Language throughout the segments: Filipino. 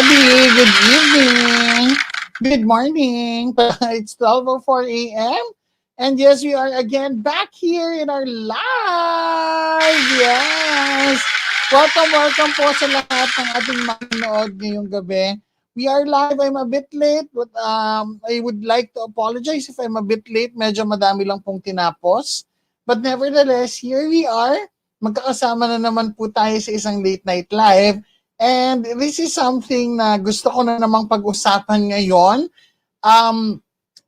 everybody. Good evening. Good morning. It's 12:04 a.m. And yes, we are again back here in our live. Yes. Welcome po sa lahat ng ating manonood ngayong gabi. We are live. I'm a bit late, but I would like to apologize if I'm a bit late. Medyo madami lang pong tinapos. But nevertheless, here we are. Magkakasama na naman po tayo sa isang late night live. And this is something na gusto ko na namang pag-usapan ngayon.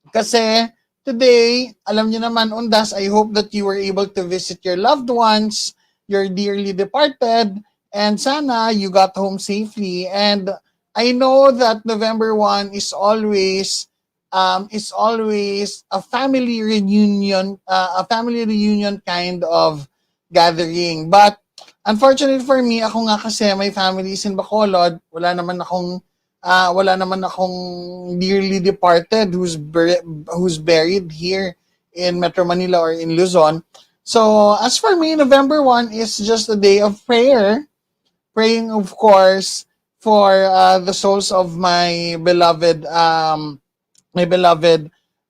Kasi today, alam niyo naman, Undas, I hope that you were able to visit your loved ones, your dearly departed, and sana you got home safely. And I know that November 1 is always a family reunion, kind of gathering. But unfortunately for me, ako nga kasi may family is in Bacolod. Wala naman akong dearly departed who's buried here in Metro Manila or in Luzon. So as for me, November 1 is just a day of prayer. Praying, of course, for the souls of my beloved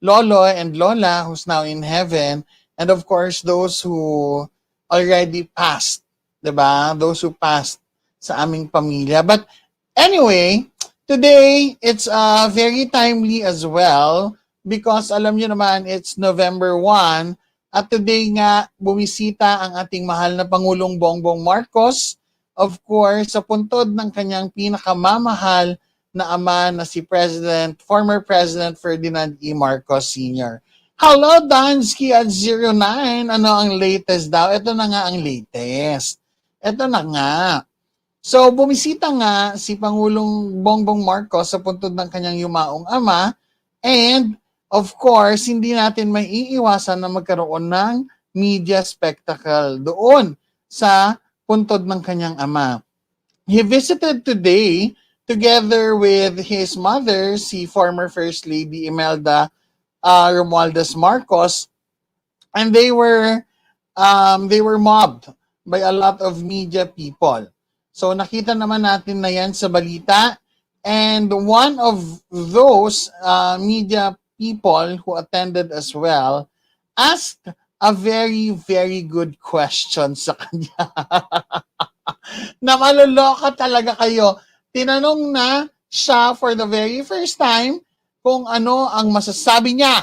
Lolo and Lola who's now in heaven. And of course, those who already passed. Diba? Those who passed sa aming pamilya. But anyway, today, it's very timely as well because alam nyo naman, it's November 1 at today nga, bumisita ang ating mahal na Pangulong Bongbong Marcos, of course, sa puntod ng kanyang pinakamamahal na ama na si former President Ferdinand E. Marcos Sr. Hello, Dansky at 09. Ano ang latest daw? Ito na nga ang latest. Ito na nga. So, bumisita nga si Pangulong Bongbong Marcos sa puntod ng kanyang yumaong ama and, of course, hindi natin may iiwasan na magkaroon ng media spectacle doon sa puntod ng kanyang ama. He visited today together with his mother, si former First Lady Imelda Romualdez Marcos, and they were mobbed by a lot of media people. So nakita naman natin na yan sa balita, and one of those media people who attended as well asked a very, very good question sa kanya. Na maloloka talaga kayo. Tinanong na siya for the very first time kung ano ang masasabi niya.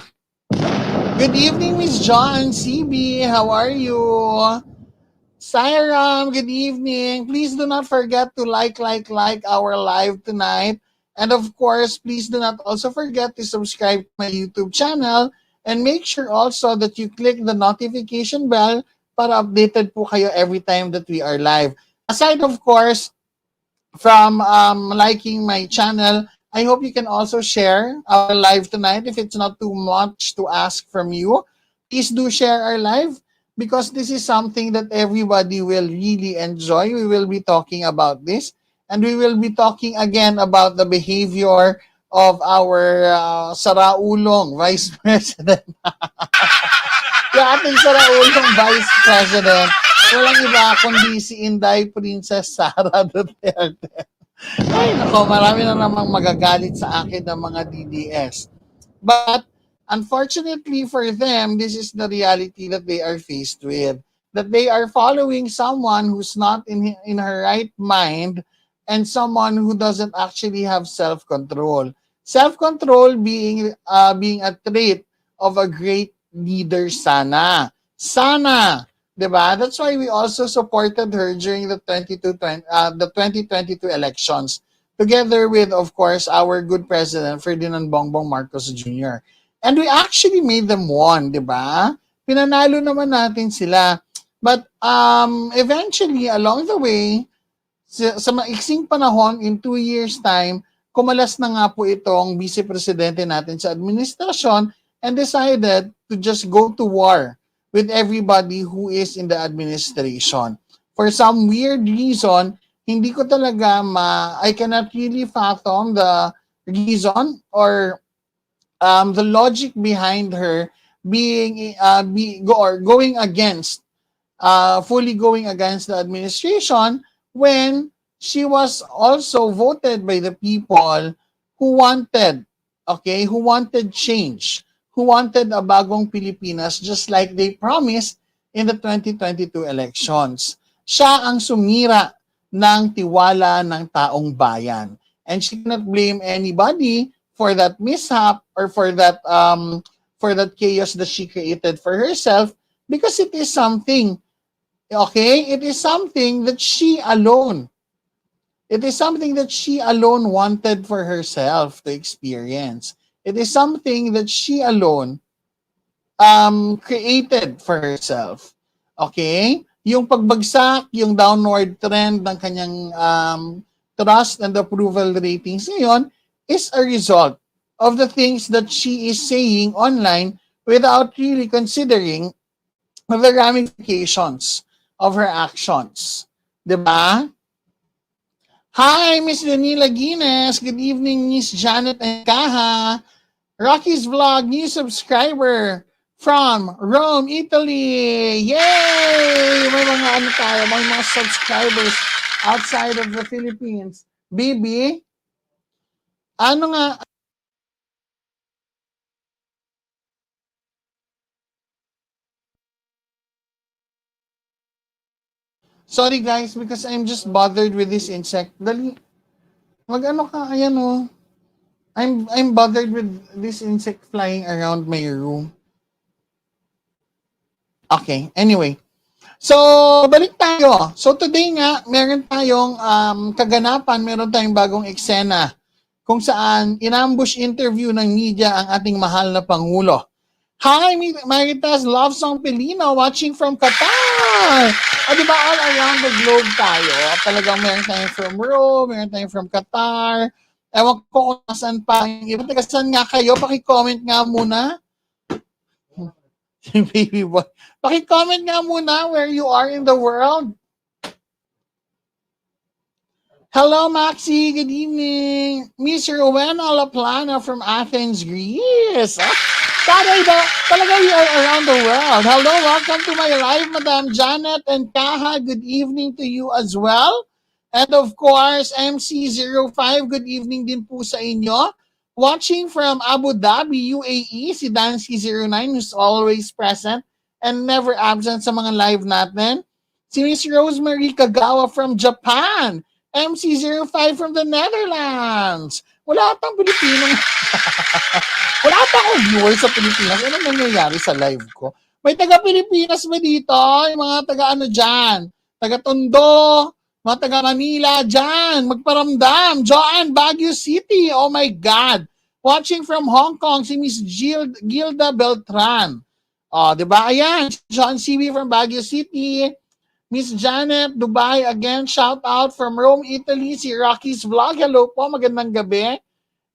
Good evening, Miss John CB. How are you? Sairam, good evening. Please do not forget to like our live tonight. And of course, please do not also forget to subscribe to my YouTube channel and make sure also that you click the notification bell para updated po kayo every time that we are live. Aside, of course, from liking my channel, I hope you can also share our live tonight. If it's not too much to ask from you, please do share our live because this is something that everybody will really enjoy. We will be talking about this and we will be talking again about the behavior of our saraulong Vice President. Yung ating saraulong Vice President, walang iba kundi si Inday Princess Sara Duterte. Ay, nako, marami na namang magagalit sa akin ng mga DDS. But, unfortunately for them, this is the reality that they are faced with. That they are following someone who's not in her right mind and someone who doesn't actually have self-control. Self-control being a trait of a great leader sana. Sana! Diba? That's why we also supported her during the 2022 elections, together with, of course, our good President, Ferdinand Bongbong Marcos Jr. And we actually made them won, diba? Pinanalo naman natin sila. But eventually, along the way, sa maiksing panahon, in 2 years' time, kumalas na nga po itong vice-presidente natin sa administrasyon and decided to just go to war with everybody who is in the administration. For some weird reason, hindi ko talaga I cannot really fathom the reason or the logic behind her going against fully going against the administration when she was also voted by the people who wanted, okay, who wanted change, who wanted a bagong Pilipinas just like they promised in the 2022 elections. Siya ang sumira ng tiwala ng taong bayan. And she cannot blame anybody for that mishap or for that chaos that she created for herself because it is something, okay? It is something that she alone wanted for herself to experience. It is something that she alone created for herself. Okay? Yung pagbagsak, yung downward trend ng kanyang trust and approval ratings ngayon is a result of the things that she is saying online without really considering the ramifications of her actions. Diba? Hi, Miss Danila Guinness. Good evening, Miss Janet and Kaha. Rocky's Vlog, new subscriber from Rome, Italy. Yay! May mga subscribers outside of the Philippines. Bibi, ano nga? Sorry guys, because I'm just bothered with this insect. Dali, mag-ano ka, ayan oh. I'm bothered with this insect flying around my room. Okay, anyway. So, balik tayo. So, today nga, meron tayong kaganapan, meron tayong bagong eksena kung saan inambush interview ng media ang ating mahal na Pangulo. Hi, Maritas Love Song Pelino watching from Qatar. O, diba all around the globe tayo? Talagang meron tayong from Rome, meron tayong from Qatar. Ewan ko kung nasan pa. Taga saan nga kayo? Paki-comment nga muna. Baby boy. Paki-comment nga muna where you are in the world. Hello, Maxi. Good evening. Miss Rowena Laplana from Athens, Greece. Talaga you are around the world. Hello, welcome to my live, Madam Janet and Kaha. Good evening to you as well. And of course, MC05, good evening din po sa inyo. Watching from Abu Dhabi, UAE, si Dancy09 who's always present and never absent sa mga live natin. Si Miss Rosemary Kagawa from Japan. MC05 from the Netherlands. Wala atang Pilipinong wala ata akong viewers sa Pilipinas. Ano nangyayari sa live ko? May taga-Pilipinas ba dito? Yung mga taga-ano dyan? Taga-Tondo, mga taga-Manila dyan. Magparamdam. Joanne, Baguio City. Oh my God. Watching from Hong Kong, si Miss Gilda Beltran. Oh, diba? Ayan. John CB from Baguio City. Miss Janet, Dubai. Again, shout out from Rome, Italy. Si Rocky's Vlog. Hello po. Magandang gabi.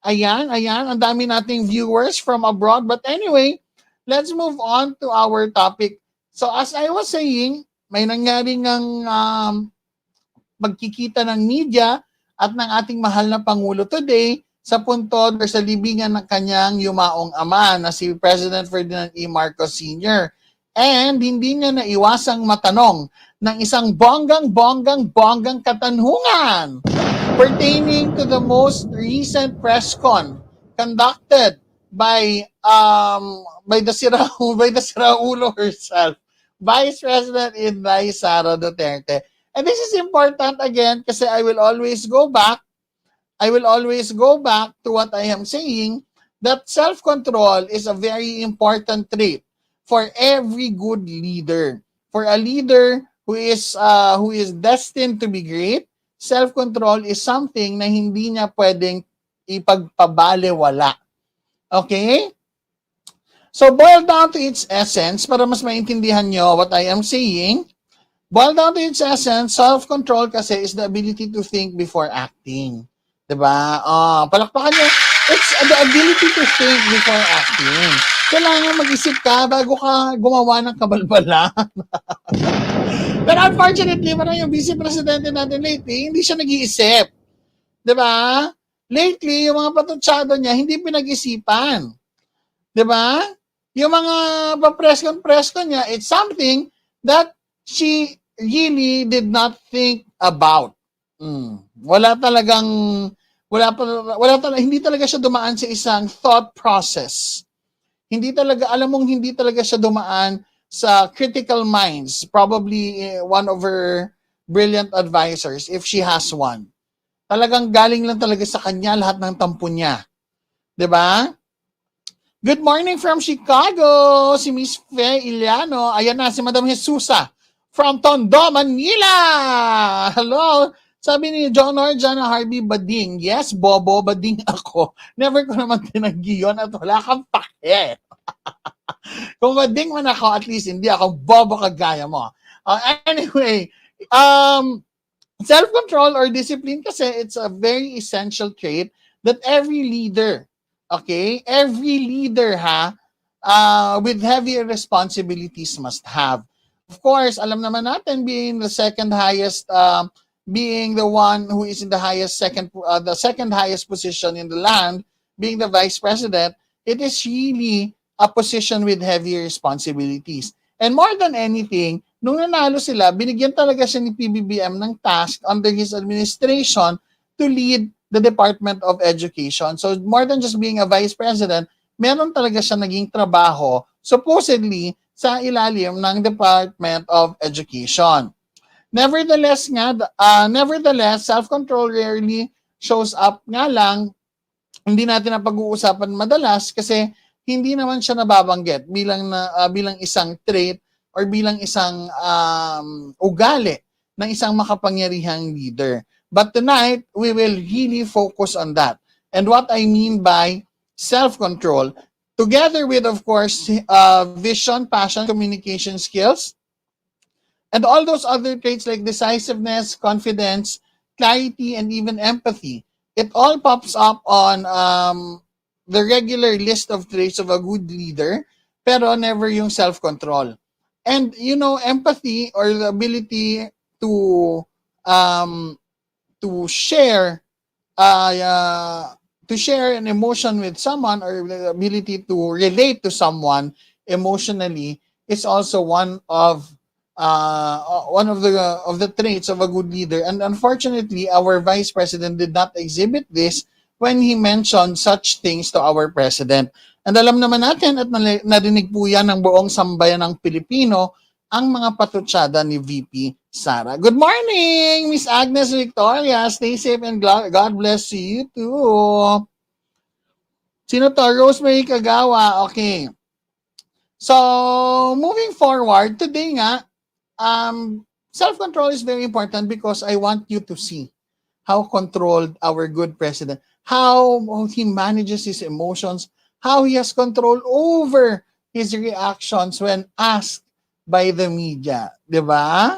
Ayan. Ang dami nating viewers from abroad. But anyway, let's move on to our topic. So as I was saying, may nangyari ng magkikita ng media at ng ating mahal na Pangulo today sa puntod or sa libingan ng kanyang yumaong ama na si President Ferdinand E. Marcos Sr. And hindi niya naiwasang matanong ng isang bonggang katanungan pertaining to the most recent press con conducted by the Siraulo herself, Vice President Inday Duterte. And this is important again kasi I will always go back to what I am saying, that self-control is a very important trait for every good leader. For a leader who is destined to be great, self-control is something na hindi niya pwedeng ipagpabalewala. Okay? So, boil down to its essence, para mas maintindihan nyo what I am saying, boil down to its essence, self-control kasi is the ability to think before acting. Diba? Palakpakan nyo. It's the ability to think before acting. Kailangan mag-isip ka bago ka gumawa ng kabalbalan. Pero unfortunately, parang yung vice presidente natin lately, hindi siya nag-iisip. Diba? Lately, yung mga patutsado niya, hindi pinag-isipan. Diba? Yung mga pa-press con niya, it's something that she really did not think about. Wala talagang hindi talaga siya dumaan sa isang thought process. Hindi talaga, alam mong hindi talaga siya dumaan sa critical minds. Probably one of her brilliant advisors, if she has one. Talagang galing lang talaga sa kanya lahat ng tampo niya. 'Di ba? Good morning from Chicago, si Miss Fe Iliano. Ayan na, si Madam Jesusa from Tondo, Manila. Hello. Sabi ni John Jana Harvey Bading, yes, bobo, bading ako. Never ko naman tinanggi yun at wala kang pake. Kung bading man ako, at least hindi ako bobo kagaya mo. Anyway, self-control or discipline kasi it's a very essential trait that every leader, okay, every leader with heavy responsibilities must have. Of course, alam naman natin being the second highest, being the one who is in the second highest position in the land, being the vice president, it is really a position with heavy responsibilities. And more than anything, nung nanalo sila, binigyan talaga siya ni Pbbm ng task under his administration to lead the Department of Education. So more than just being a vice president, meron talaga siya naging trabaho, supposedly, sa ilalim ng Department of Education. Nevertheless, self-control rarely shows up nga lang, hindi natin na pag-uusapan madalas kasi hindi naman siya nababanggit bilang isang trait or bilang isang ugali ng isang makapangyarihang leader. But tonight, we will really focus on that. And what I mean by self-control, together with, of course, vision, passion, communication skills, and all those other traits like decisiveness, confidence, clarity, and even empathy, it all pops up on the regular list of traits of a good leader, pero never yung self-control. And, empathy or the ability to share an emotion with someone or the ability to relate to someone emotionally is also one of the traits of a good leader. And unfortunately, our vice president did not exhibit this when he mentioned such things to our president. And alam naman natin at narinig po yan ng buong sambayan ng Pilipino ang mga patutsada ni VP Sara. Good morning, Miss Agnes Victoria. Stay safe and God bless you too. Sino to? Rosemary Kagawa. Okay. So, moving forward, today nga, self-control is very important because I want you to see how controlled our good president, how he manages his emotions, how he has control over his reactions when asked by the media. Diba?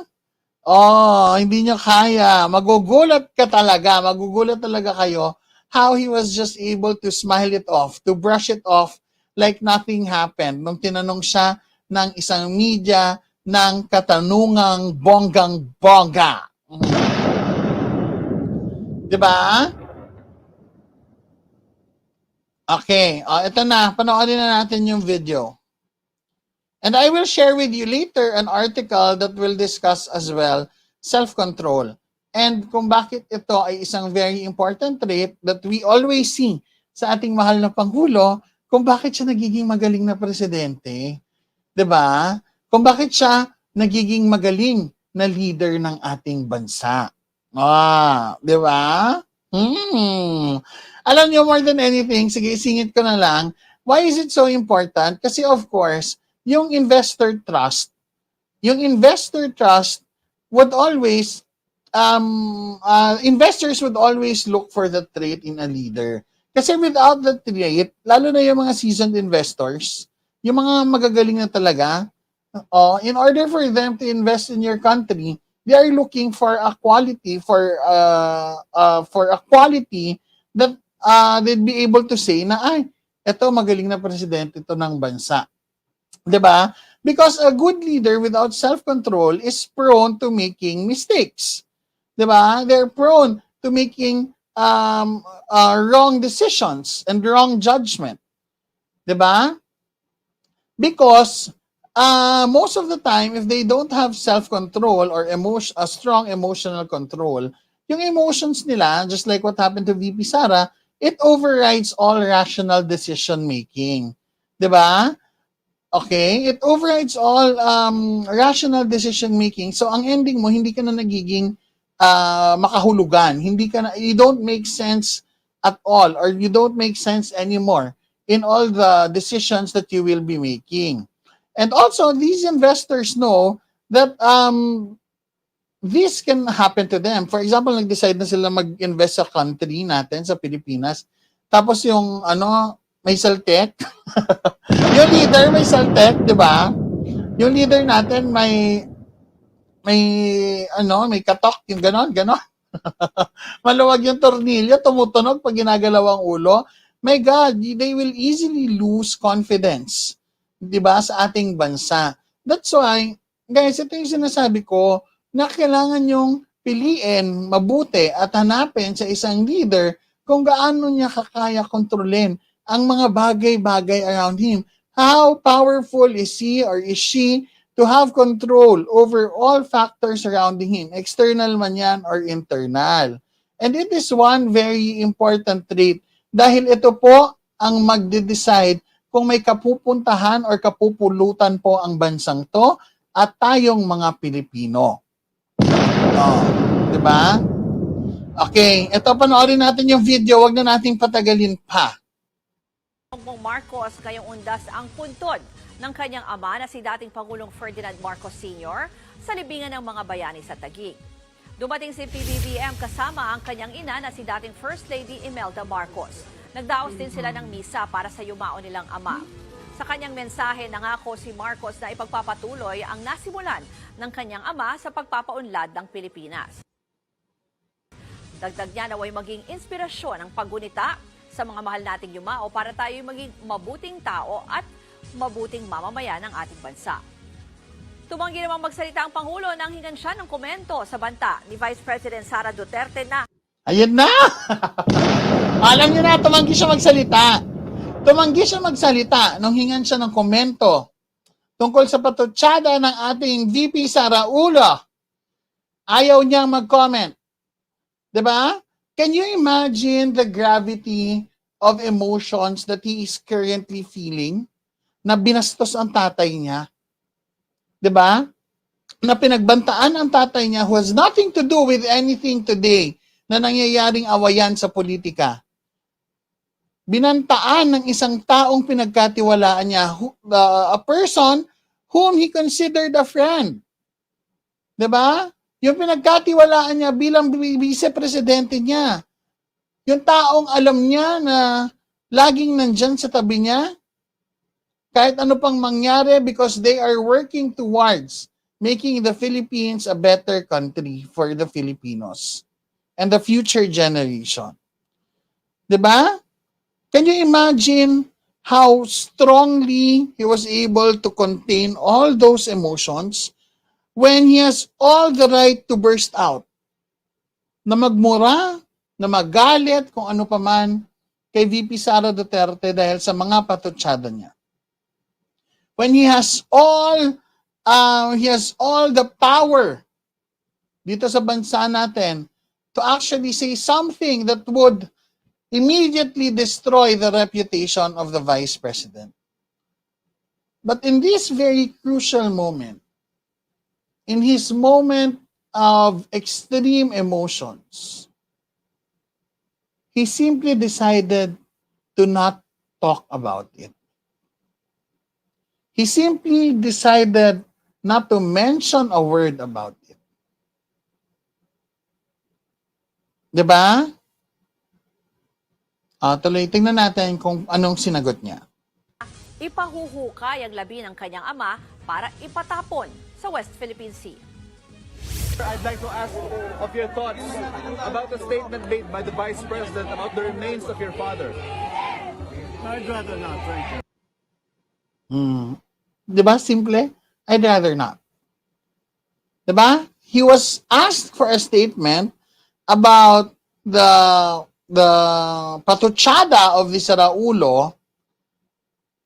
Oh, hindi niya kaya. Magugulat talaga kayo how he was just able to smile it off, to brush it off like nothing happened nung tinanong siya ng isang media ng katanungang bonggang-bongga. Diba? Okay, ito na. Panoorin na natin yung video. And I will share with you later an article that will discuss as well self-control. And kung bakit ito ay isang very important trait that we always see sa ating mahal na Pangulo, kung bakit siya nagiging magaling na presidente. 'Di ba? Kung bakit siya nagiging magaling na leader ng ating bansa. 'Di ba? Alam niyo, more than anything, sige, isingit ko na lang, why is it so important? Kasi of course, yung investor trust would always, investors would always look for the trait in a leader. Kasi without the trait, lalo na yung mga seasoned investors, yung mga magagaling na talaga, in order for them to invest in your country, they are looking for a quality, that they'd be able to say na, ay, eto magaling na presidente ito ng bansa. 'Di ba? Because a good leader without self-control is prone to making mistakes. 'Di ba? They're prone to making wrong decisions and wrong judgment. 'Di ba? Because most of the time, if they don't have self-control or a strong emotional control, yung emotions nila, just like what happened to VP Sara, it overrides all rational decision making. 'Di ba? Okay? It overrides all rational decision making. So ang ending mo, hindi ka na nagiging makahulugan. Hindi ka na, you don't make sense at all, or you don't make sense anymore in all the decisions that you will be making. And also, these investors know that this can happen to them. For example, nag-decide na sila mag-invest sa country natin, sa Pilipinas. Tapos yung, may saltek. Yung leader may saltek, di ba? Yung leader natin may katok, yung ganon. Maluwag yung tornilyo, tumutunog pag ginagalaw ang ulo. My God, they will easily lose confidence, di ba, sa ating bansa. That's why, guys, ito yung sinasabi ko, na kailangan yung piliin mabuti at hanapin sa isang leader kung gaano niya kakaya kontrolin ang mga bagay-bagay around him. How powerful is he or is she to have control over all factors surrounding him, external man yan or internal. And it is one very important trait dahil ito po ang magde-decide kung may kapupuntahan or kapupulutan po ang bansang to at tayong mga Pilipino. Oh, 'di ba? Okay, ito panoorin natin yung video, wag na nating patagalin pa. Marcos ngayong undas ang puntod ng kanyang ama na si dating Pangulong Ferdinand Marcos Sr. sa libingan ng mga bayani sa Taguig. Dumating si Pbbm kasama ang kanyang ina na si dating First Lady Imelda Marcos. Nagdaos din sila ng misa para sa yumao nilang ama. Sa kanyang mensahe, nangako si Marcos na ipagpapatuloy ang nasimulan ng kanyang ama sa pagpapaunlad ng Pilipinas. Dagdag niya na way maging inspirasyon ang paggunita sa mga mahal nating yumao para tayo maging mabuting tao at mabuting mamamayan ng ating bansa. Tumanggi namang magsalita ang Pangulo nang hingan siya ng komento sa banta ni Vice President Sara Duterte na ayun na! Alam niyo na, tumanggi siya magsalita. Tumanggi siya magsalita nung hingan siya ng komento tungkol sa patutsada ng ating VP Sara Ulo. Ayaw niyang mag-comment. Diba? Can you imagine the gravity of emotions that he is currently feeling? Na binastos ang tatay niya. Diba? Na pinagbantaan ang tatay niya who has nothing to do with anything today na nangyayaring awayan sa politika. Binantaan ng isang taong pinagkatiwalaan niya, a person whom he considered a friend. Diba? Yung pinagkatiwalaan niya bilang vice-presidente niya. Yung taong alam niya na laging nandyan sa tabi niya, kahit ano pang mangyari because they are working towards making the Philippines a better country for the Filipinos and the future generation. Diba? Can you imagine how strongly he was able to contain all those emotions when he has all the right to burst out? Na magmura, na magalit, kung ano pa man, kay VP Sara Duterte dahil sa mga patutsada niya. When he has all the power dito sa bansa natin to actually say something that would immediately destroy the reputation of the Vice President. But in this very crucial moment, in his moment of extreme emotions, he simply decided to not talk about it. He simply decided not to mention a word about it. Diba? Tuloy, tingnan natin kung anong sinagot niya. Ipahuhukay ang labi ng kanyang ama para ipatapon sa West Philippine Sea. I'd like to ask of your thoughts about the statement made by the Vice President about the remains of your father. I'd rather not, thank you. Diba? Simple? I'd rather not. Diba? He was asked for a statement about the patutsada of the Saraulo.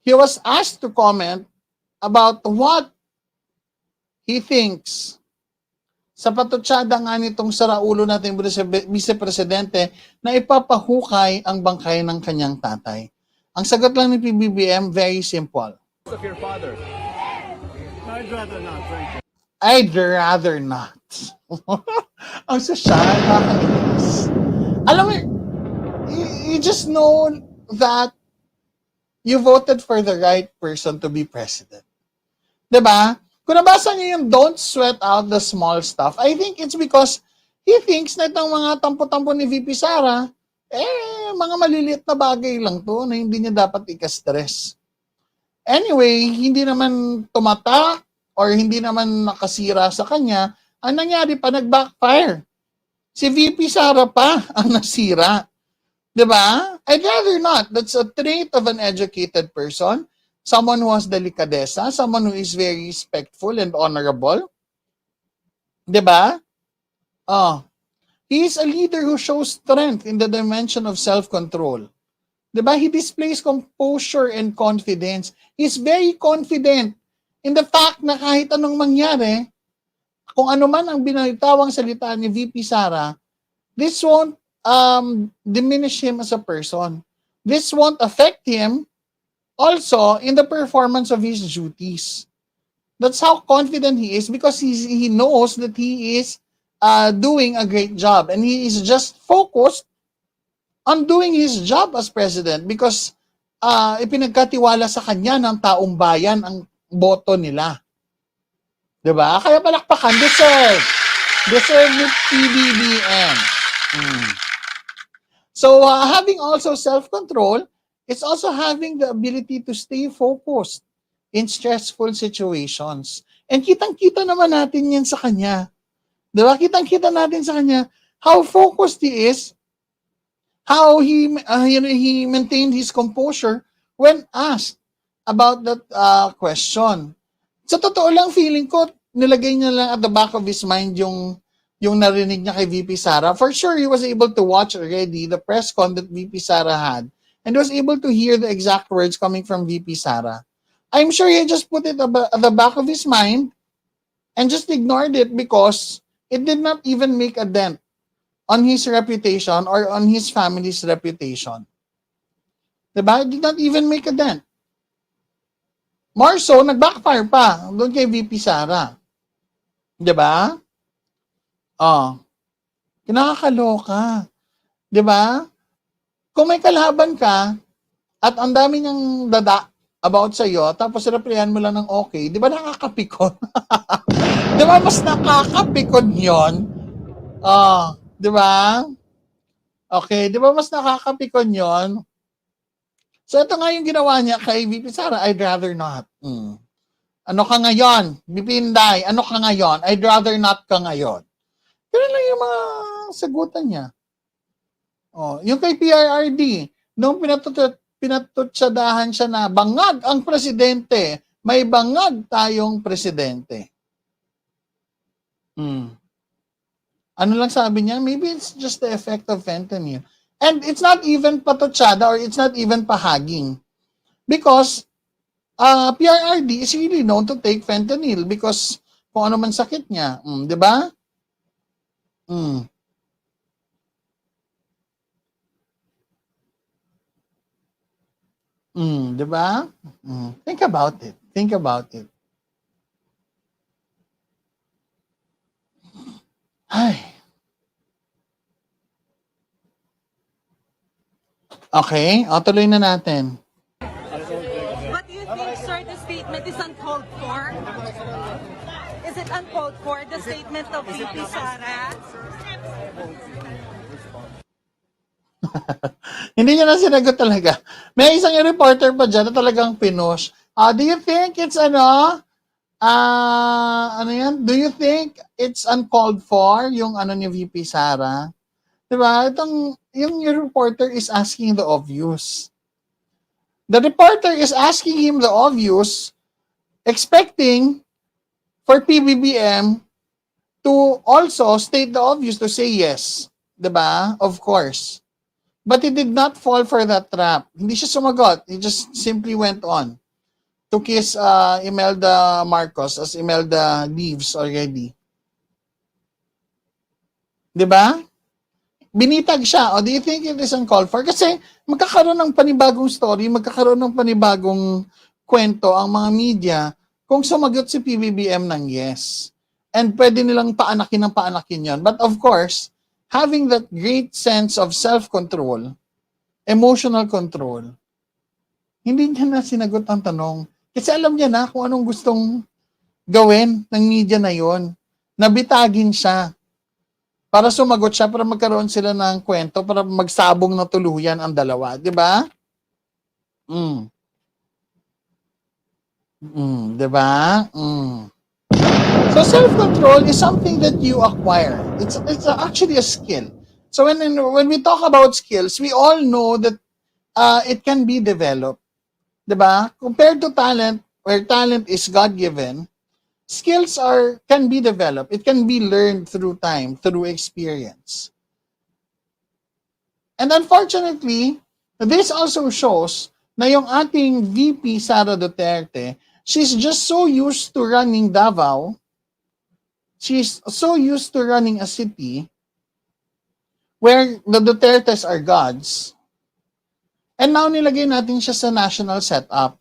He was asked to comment about what he thinks sa patutsada nga nitong saraulo natin Vice Presidente na ipapahukay ang bangkay ng kanyang tatay. Ang sagot lang ni PBBM, very simple. Of your father. I'd rather not, thank you. I'd rather not. Ang sosyal, nakakainis. Alam mo, you just know that you voted for the right person to be president. Diba? Kung nabasa niyo yung don't sweat out the small stuff, I think it's because he thinks na itong mga tampo-tampo ni VP Sara, mga maliliit na bagay lang to na hindi niya dapat ika-stress. Anyway, hindi naman tumata or hindi naman nakasira sa kanya. Ang nangyari pa, nag-backfire. Si VP Sara pa ang nasira. Diba? I'd rather not. That's a trait of an educated person. Someone who has delicadeza, someone who is very respectful and honorable. Diba? He is a leader who shows strength in the dimension of self-control. Diba? He displays composure and confidence. He's very confident in the fact na kahit anong mangyari, kung ano man ang binitawang salita ni VP Sara, this won't diminish him as a person. This won't affect him also in the performance of his duties. That's how confident he is because he knows that he is doing a great job and he is just focused on doing his job as president because ipinagkatiwala sa kanya ng taong bayan ang boto nila. Diba? Kaya palakpakan, deserve ni PBBM. So having also self-control, it's also having the ability to stay focused in stressful situations. And kitang-kita naman natin yan sa kanya. Diba? Kitang-kita natin sa kanya how focused he is, how he maintained his composure when asked about that question. Sa totoo lang, feeling ko, nilagay niya lang at the back of his mind yung narinig niya kay VP Sara. For sure, he was able to watch already the press con that VP Sara had and was able to hear the exact words coming from VP Sara. I'm sure he just put it at the back of his mind and just ignored it because it did not even make a dent on his reputation or on his family's reputation. Diba? It did not even make a dent. More so, nag-backfire pa doon kay VP Sara. Diba? Kinakakaloka. Diba? Kung may kalaban ka at ang dami niyang dada about sa'yo, tapos replyan mo lang ng okay, di ba nakakapikon? Di ba mas nakakapikon yun? Di ba? Okay, di ba mas nakakapikon yun? So ito nga yung ginawa niya kay VP Sara, I'd rather not. Ano ka ngayon? VP Inday, ano ka ngayon? I'd rather not ka ngayon. Ganun lang yung mga sagutan niya. Yung kay PRRD, nung pinatutsadahan siya na bangag ang presidente, may bangag tayong presidente. Ano lang sabi niya? Maybe it's just the effect of fentanyl. And it's not even patutsada or it's not even pahaging. Because PRRD is really known to take fentanyl because kung ano man sakit niya. Di ba? Di ba? Think about it. Think about it. Ay. Okay, tuloy na natin. But do you think, sir, the statement is uncalled for? Is it uncalled for, the statement of VP Sara? Hindi niya na sinagot talaga. May isang reporter pa dyan na talagang pinush. Do you think it's do you think it's uncalled for yung ni VP Sara? Diba? Yung reporter is asking the obvious. The reporter is asking him the obvious, expecting for PBBM to also state the obvious, to say yes. Diba? Of course. But he did not fall for that trap. Hindi siya sumagot. He just simply went on to kiss Imelda Marcos as Imelda leaves already. 'Di ba? Binitag siya. O, do you think it is uncalled for? Kasi magkakaroon ng panibagong story, magkakaroon ng panibagong kwento ang mga media kung sumagot si PBBM ng yes. And pwede nilang paanakin ng paanakin yon. But of course, having that great sense of self-control, emotional control, hindi niya na sinagot ang tanong. Kasi alam niya na kung anong gustong gawin ng media na yon. Nabitagin siya para sumagot siya, para magkaroon sila ng kwento, para magsabong na tuluyan ang dalawa. Di ba? Di ba? So self-control is something that you acquire. It's actually a skill. So when we talk about skills, we all know that it can be developed. Di ba? Compared to talent, where talent is God-given, skills can be developed. It can be learned through time, through experience. And unfortunately, this also shows na yung ating VP Sara Duterte, she's just so used to running Davao, she's so used to running a city where the Dutertes are gods, and now nilagay natin siya sa national setup.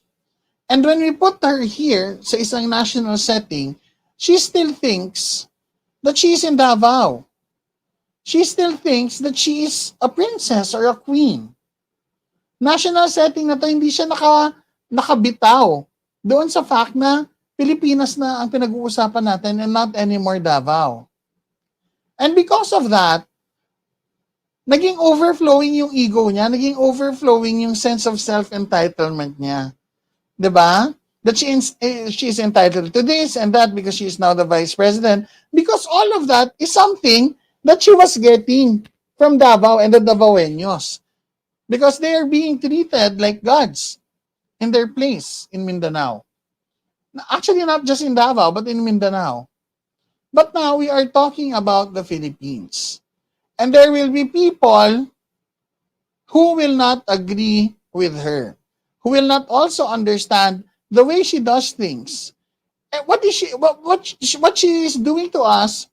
And when we put her here sa isang national setting, she still thinks that she's in Davao. She still thinks that she is a princess or a queen. National setting na to, hindi siya nakabitaw doon sa fact na Pilipinas na ang pinag-uusapan natin and not anymore Davao. And because of that, naging overflowing yung ego niya, naging overflowing yung sense of self-entitlement niya. Diba? That she is entitled to this and that because she is now the vice president. Because all of that is something that she was getting from Davao and the Davaoeños. Because they are being treated like gods in their place in Mindanao. Actually, not just in Davao, but in Mindanao. But now we are talking about the Philippines. And there will be people who will not agree with her, who will not also understand the way she does things. And what she is doing to us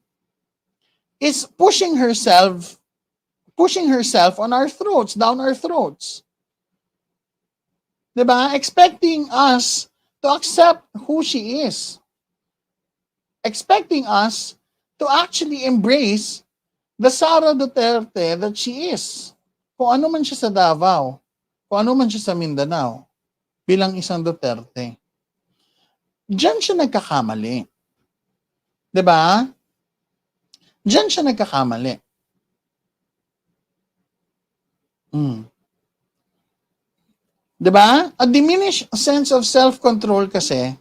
is pushing herself on our throats, down our throats. Diba? Expecting us to accept who she is. Expecting us to actually embrace the Sara Duterte that she is. Kung ano man siya sa Davao, kung ano man siya sa Mindanao, bilang isang Duterte. Diyan siya nagkakamali. Diba? Diyan siya nagkakamali. Diba? A diminished sense of self-control kasi,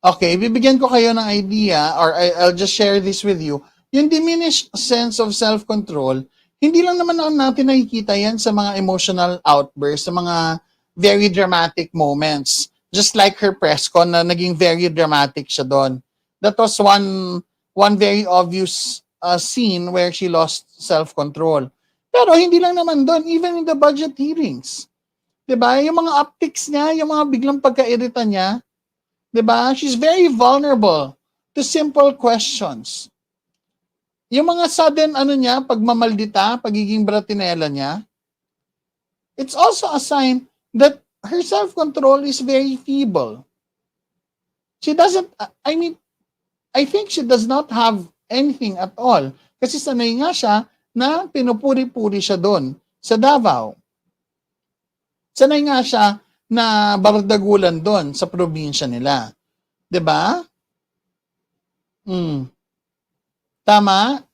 okay, bibigyan ko kayo ng idea or I'll just share this with you. Yung diminished sense of self-control, hindi lang naman natin nakikita yan sa mga emotional outbursts, sa mga very dramatic moments. Just like her press con na naging very dramatic siya doon. That was one very obvious scene where she lost self-control. Pero hindi lang naman doon, even in the budget hearings. Diba? Yung mga upticks niya, yung mga biglang pagkairita niya, diba? She's very vulnerable to simple questions. Yung mga sudden niya, pagmamaldita, pagiging bratinela niya, it's also a sign that her self-control is very feeble. She doesn't, I think she does not have anything at all. Kasi sanay nga siya na pinupuri-puri siya doon sa Davao. Sanay nga siya na bardagulan doon sa probinsya nila. 'Di ba? Tama?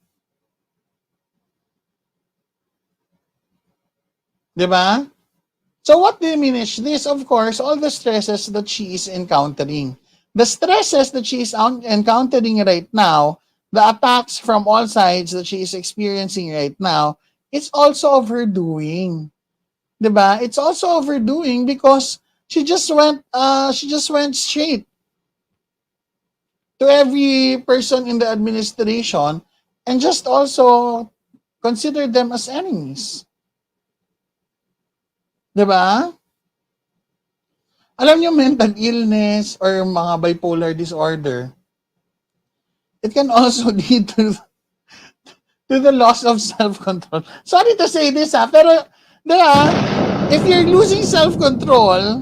'Di ba? So what diminish this? Of course, all the stresses that she is encountering. The stresses that she is encountering right now, the attacks from all sides that she is experiencing right now, it's also of her doing. 'Di ba? It's also of her doing because she just went straight to every person in the administration and just also consider them as enemies. 'Di ba? Alam niyo, mental illness or mga bipolar disorder, it can also lead to to the loss of self-control. Sorry to say this, pero, diba, if you're losing self-control,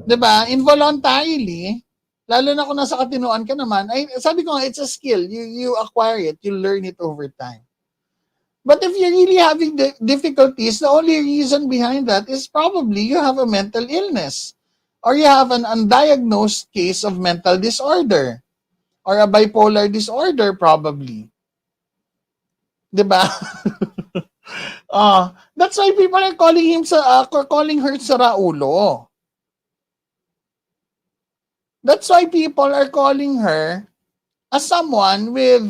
diba, involuntarily, lalo na kung nasa katinuan ka naman, ay, sabi ko nga, it's a skill. You acquire it, you learn it over time. But if you're really having difficulties, the only reason behind that is probably you have a mental illness or you have an undiagnosed case of mental disorder or a bipolar disorder probably. Diba? That's why people are calling her Saraulo. That's why people are calling her as someone with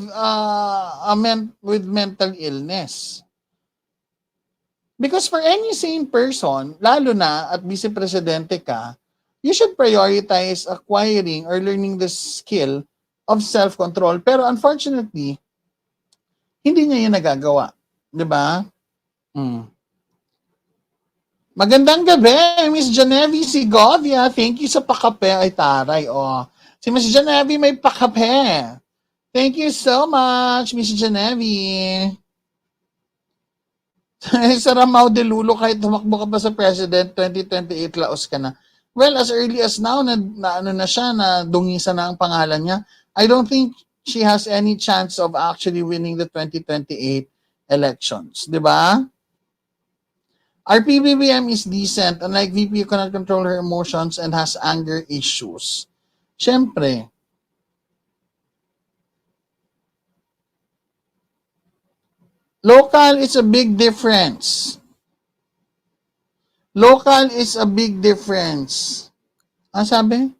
with mental illness. Because for any sane person, lalo na at vice presidente ka, you should prioritize acquiring or learning the skill of self-control. Pero unfortunately, hindi niya yun nagagawa. Diba? Magandang gabi, Miss Genevieve Segovia. Thank you sa pakape. Ay, taray. Si Miss Genevieve may pakape. Thank you so much, Miss Genevieve. Sa Ramao de Lulo, kahit tumakbo ka pa sa President, 2028, laos ka na. Well, as early as now, na dungisan na ang pangalan niya, I don't think she has any chance of actually winning the 2028 elections. Diba? Our PBBM is decent. Unlike VP, you cannot control her emotions and has anger issues. Siyempre, local is a big difference. Local is a big difference. Ano sabi?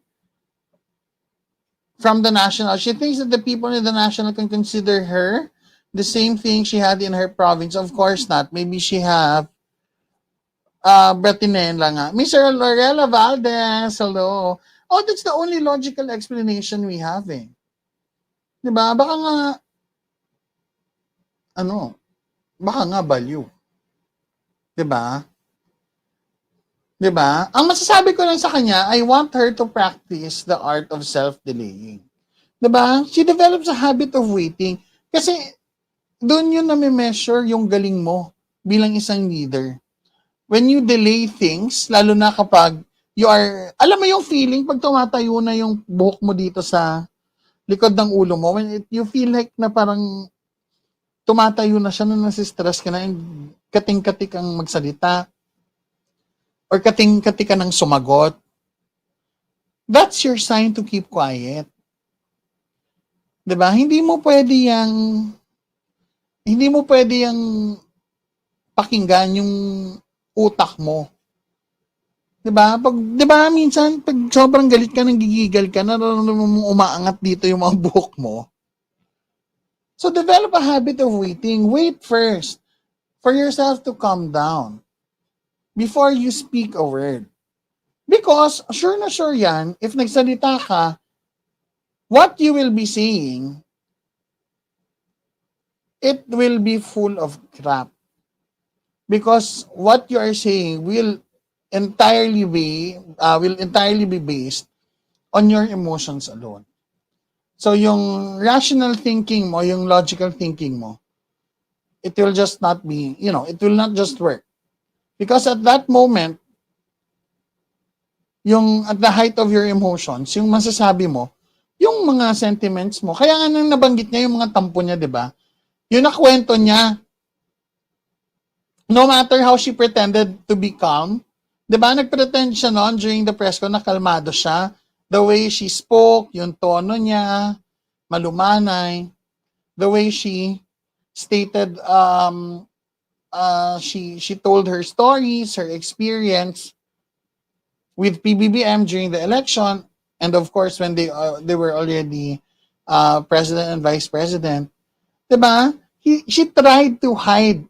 From the national. She thinks that the people in the national can consider her the same thing she had in her province. Of course not. Maybe she have Bratinela nga. Mr. Lorella Valdez, hello. Oh, that's the only logical explanation we have eh. Diba? Baka nga value. Diba? Diba? Ang masasabi ko lang sa kanya, I want her to practice the art of self-delaying. Diba? She develops a habit of waiting. Kasi doon yun nami-measure yung galing mo bilang isang leader. When you delay things, lalo na kapag you are, alam mo yung feeling pag tumatayo na yung buhok mo dito sa likod ng ulo mo, when you feel like na parang tumatayo na siya, nasistress ka na, kating-kati kang magsalita, or kating-kati ka ng sumagot, that's your sign to keep quiet. Diba? Hindi mo pwede yang pakinggan yung utak mo. Diba? Diba minsan, pag sobrang galit ka, nang gigigal ka, nararamdaman mo umaangat dito yung mga buhok mo. So develop a habit of waiting. Wait first for yourself to calm down before you speak a word. Because sure na sure yan, if nagsalita ka, what you will be saying, it will be full of crap. Because what you are saying will entirely be based on your emotions alone. So yung rational thinking mo, yung logical thinking mo, it will just not be, it will not just work. Because at that moment, yung at the height of your emotions, yung masasabi mo, yung mga sentiments mo, kaya nga nang nabanggit niya yung mga tampo niya, di ba? Yung nakwento niya, no matter how she pretended to be calm, di ba, nagpretend siya noon during the press con na kalmado siya. The way she spoke, yung tono niya, malumanay. The way she stated, she told her stories, her experience with PBBM during the election, and of course when they were already president and vice president. Di ba? She tried to hide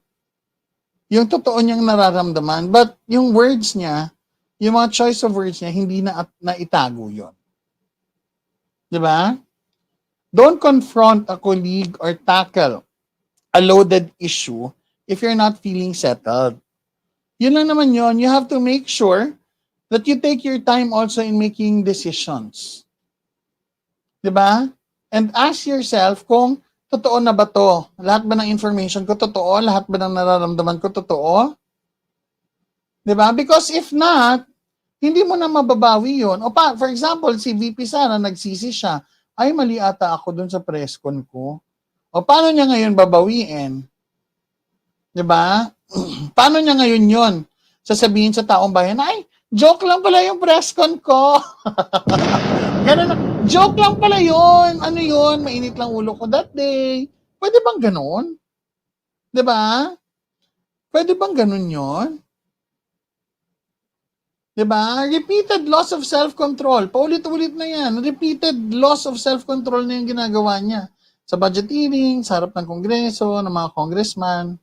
yung totoo niyang nararamdaman, but yung words niya, yung mga choice of words niya, hindi na itago yun. Diba? Don't confront a colleague or tackle a loaded issue if you're not feeling settled. Yun lang naman yun. You have to make sure that you take your time also in making decisions. Diba? And ask yourself kung totoo na ba to? Lahat ba ng information ko totoo? Lahat ba ng nararamdaman ko totoo? Diba? Because if not, hindi mo na mababawi yun. For example, si VP Sara, nagsisi siya, ay mali ata ako dun sa press con ko. O paano niya ngayon babawiin? Diba? Paano niya ngayon yun? Sasabihin sa taong bayan, ay, joke lang pala yung press con ko. Ganun na, joke lang pala yun. Ano yun? Mainit lang ulo ko that day. Pwede bang ganun? Diba? Pwede bang ganun yun? Diba? Repeated loss of self-control. Paulit-ulit na yan. Repeated loss of self-control na yung ginagawa niya. Sa budget hearing, sa harap ng kongreso, ng mga congressman,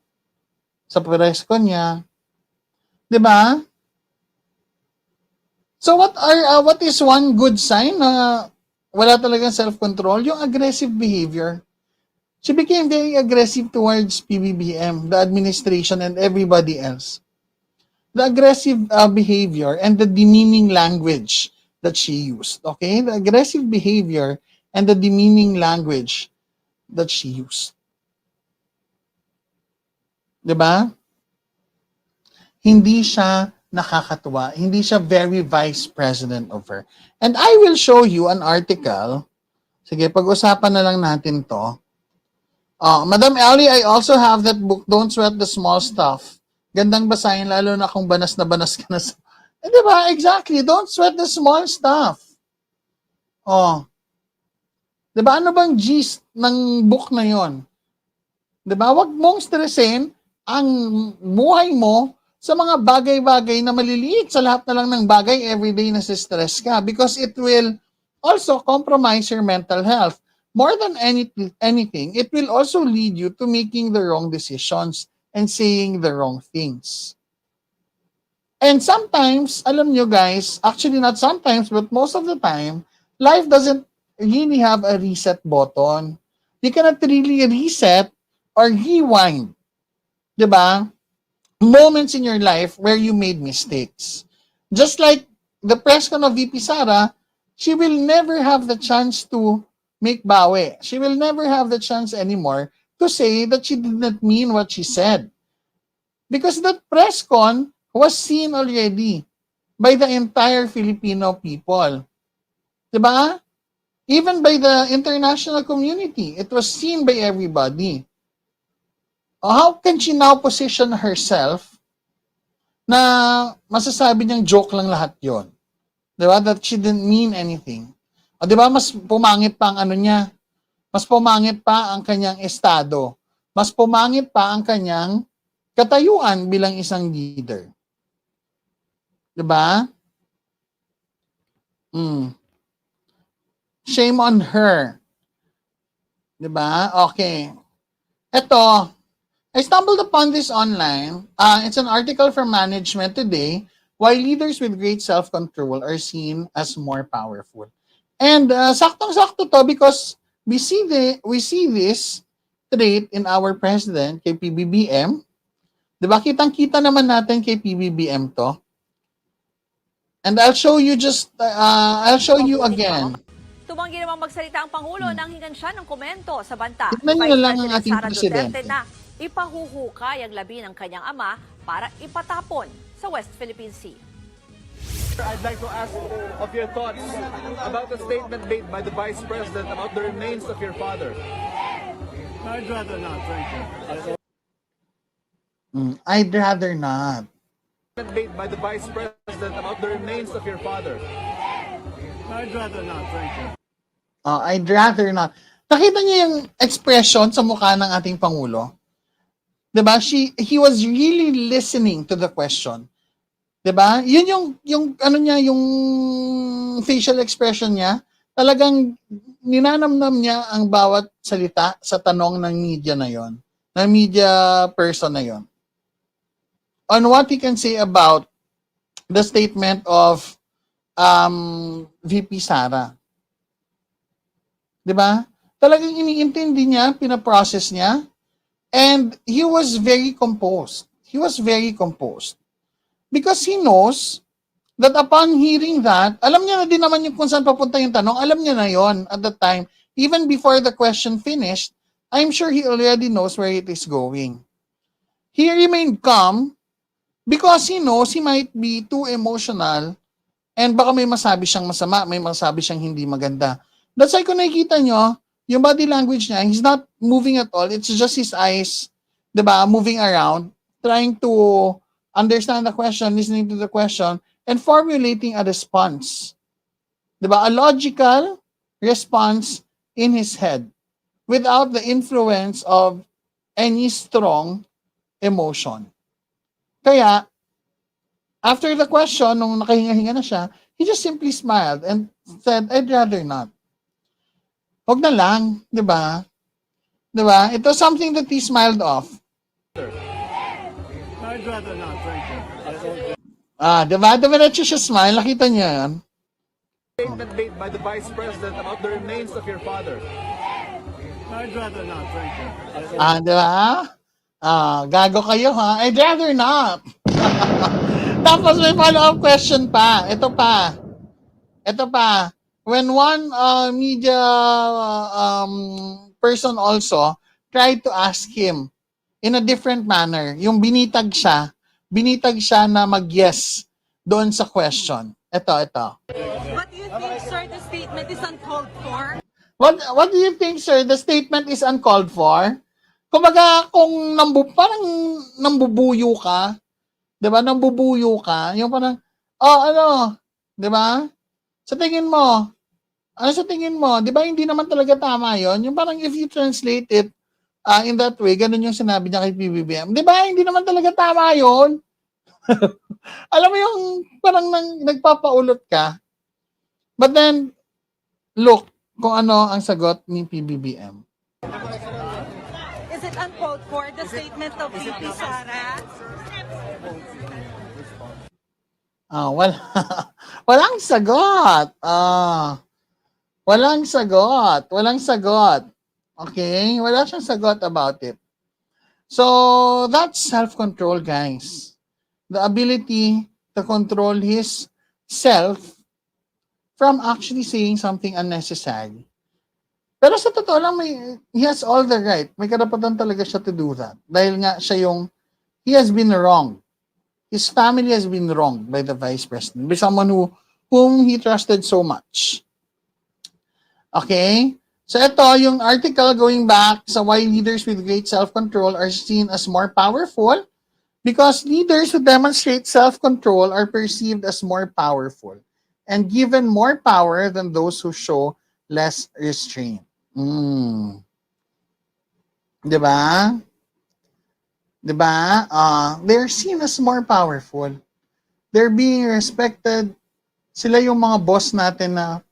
sa press con niya. Diba? So what is one good sign na wala talagang self-control? Yung aggressive behavior. She became very aggressive towards PBBM, the administration, and everybody else. The aggressive behavior and the demeaning language that she used. Okay? The aggressive behavior and the demeaning language that she used. Diba? Hindi siya nakakatuwa. Hindi siya very vice president of her. And I will show you an article. Sige, pag-usapan na lang natin to. Madam Ellie, I also have that book, Don't Sweat the Small Stuff. Gandang basahin, lalo na kung banas na banas ka na. Diba? Exactly. Don't sweat the small stuff. Diba? Ano bang gist ng book na yon? Diba? Huwag mong stressin ang buhay mo sa mga bagay-bagay na maliliit, sa lahat na lang ng bagay, everyday na stress ka, because it will also compromise your mental health. More than anything, it will also lead you to making the wrong decisions and saying the wrong things. And sometimes, alam nyo guys, actually not sometimes, but most of the time, life doesn't really have a reset button. You cannot really reset or rewind. Diba? Moments in your life where you made mistakes. Just like the press con of VP Sara, she will never have the chance to make bawi. She will never have the chance anymore to say that she did not mean what she said. Because that press con was seen already by the entire Filipino people. Diba? Even by the international community. It was seen by everybody. How can she now position herself na masasabi niyang joke lang lahat yon? Diba? That she didn't mean anything. Diba? Mas pumangit pa ang ano niya. Mas pumangit pa ang kanyang estado. Mas pumangit pa ang kanyang katayuan bilang isang leader. Diba? Shame on her. Diba? Okay. Ito, I stumbled upon this online. It's an article from Management Today, why leaders with great self-control are seen as more powerful. And saktong-sakto to because we see this trait in our president, kay PBBM. Diba? Kitang-kita naman natin kay PBBM to. And I'll show you again. Tumanggi namang magsalita ang Pangulo nang hingan siya ng komento sa banta Tignan ni niyo Vice lang ang President ating Sara presidente. Duterte na ipahuhukay ang labi ng kanyang ama para ipatapon sa West Philippine Sea. I'd like to ask of your thoughts about the statement made by the Vice President about the remains of your father. I'd rather not, thank you. I'd rather not. Made by the Vice President about the remains of your father. I'd rather not, thank you. I'd rather not. Nakita niyo yung expression sa mukha ng ating Pangulo? Diba? He was really listening to the question. Diba? Yun yung ano niya, yung facial expression niya, talagang ninanamnam niya ang bawat salita sa tanong ng media na yon, ng media person na yon. On what he can say about the statement of VP Sara. Diba? Talagang iniintindi niya, pinaprocess niya, and he was very composed. He was very composed. Because he knows that upon hearing that, alam niya na din naman yung kung saan papunta yung tanong, alam niya na yon at the time, even before the question finished, I'm sure he already knows where it is going. He remained calm because he knows he might be too emotional and baka may masabi siyang masama, may masabi siyang hindi maganda. That's why kung nakikita nyo, yung body language niya, he's not moving at all. It's just his eyes, diba, moving around, trying to understand the question, listening to the question, and formulating a response. Diba? A logical response in his head without the influence of any strong emotion. Kaya, after the question, nung nakahinga-hinga na siya, he just simply smiled and said, I'd rather not. Huwag na lang, di ba? Di ba? It was something that he smiled off. I'd rather not, thank you. Di ba? Diretso siya smile. Nakita niya yan. Statement made by the Vice President about the remains of your father. I'd rather not, thank you. Di ba? Gago kayo ha? I'd rather not. Tapos may follow-up question pa. Ito pa. When one media person also tried to ask him in a different manner, yung binitag siya na mag-yes doon sa question. Ito. What do you think, sir, the statement is uncalled for? What do you think, sir? The statement is uncalled for? Kumbaga, kung parang nambubuyo ka, 'di ba? Nambubuyo ka, yung parang ano, 'di ba? Sa tingin mo, 'di ba hindi naman talaga tama 'yon? Yung parang if you translate it in that way, ganun yung sinabi niya kay PBBM. 'Di ba? Hindi naman talaga tama 'yon. Alam mo yung parang nagpapaulot ka. But then look kung ano ang sagot ni PBBM. Is it uncalled for, the statement of VP Sara? Walang sagot. Walang sagot. Okay? Wala siyang sagot about it. So, that's self-control, guys. The ability to control his self from actually saying something unnecessary. Pero sa totoo lang, he has all the right. May karapatan talaga siya to do that. Dahil nga he has been wronged. His family has been wronged by the Vice President, by someone whom he trusted so much. Okay? So ito, yung article going back sa why leaders with great self-control are seen as more powerful, because leaders who demonstrate self-control are perceived as more powerful and given more power than those who show less restraint. Diba? They're seen as more powerful. They're being respected. Sila yung mga boss natin na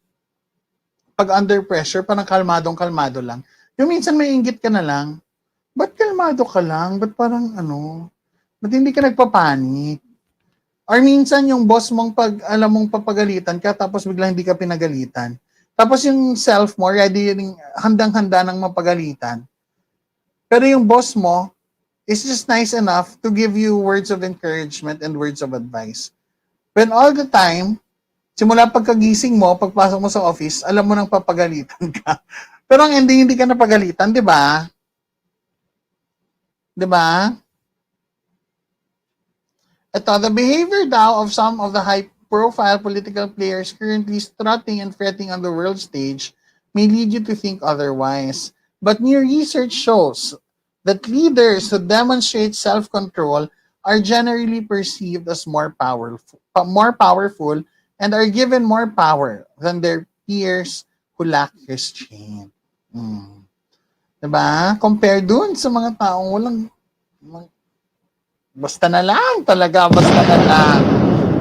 pag under pressure, parang kalmadong-kalmado lang. Yung minsan may inggit ka na lang, ba't kalmado ka lang? Ba't parang ba't hindi ka nagpapanik? Or minsan yung boss mong alam mong papagalitan ka, tapos biglang hindi ka pinagalitan. Tapos yung self mo, ready yung handang-handa ng mapagalitan. Pero yung boss mo is just nice enough to give you words of encouragement and words of advice. When all the time, simula pagkagising mo, pagpasok mo sa office, alam mo nang papagalitan ka. Pero ang ending, hindi ka napagalitan, di ba? Di ba? Ito, the behavior daw of some of the high-profile political players currently strutting and fretting on the world stage may lead you to think otherwise. But new research shows that leaders who demonstrate self-control are generally perceived as more powerful and are given more power than their peers who lack restraint. Diba? Compare dun sa mga taong basta na lang.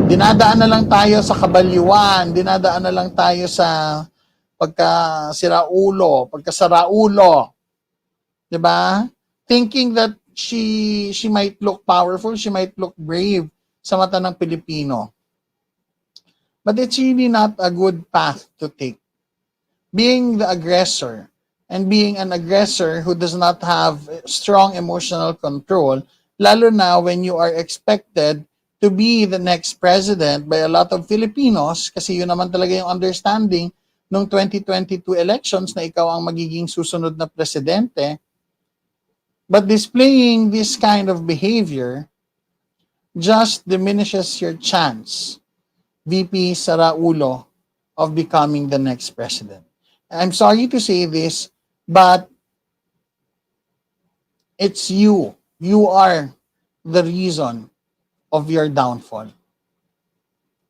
Dinadaan na lang tayo sa kabalyuan, dinadaan na lang tayo sa pagkasaraulo. Diba? Thinking that she might look powerful, she might look brave sa mata ng Pilipino. But it's really not a good path to take. Being the aggressor and being an aggressor who does not have strong emotional control, lalo na when you are expected to be the next president by a lot of Filipinos, kasi yun naman talaga yung understanding nung 2022 elections na ikaw ang magiging susunod na presidente, But displaying this kind of behavior just diminishes your chance, VP Saraulo, of becoming the next president. I'm sorry to say this, but it's you. You are the reason of your downfall.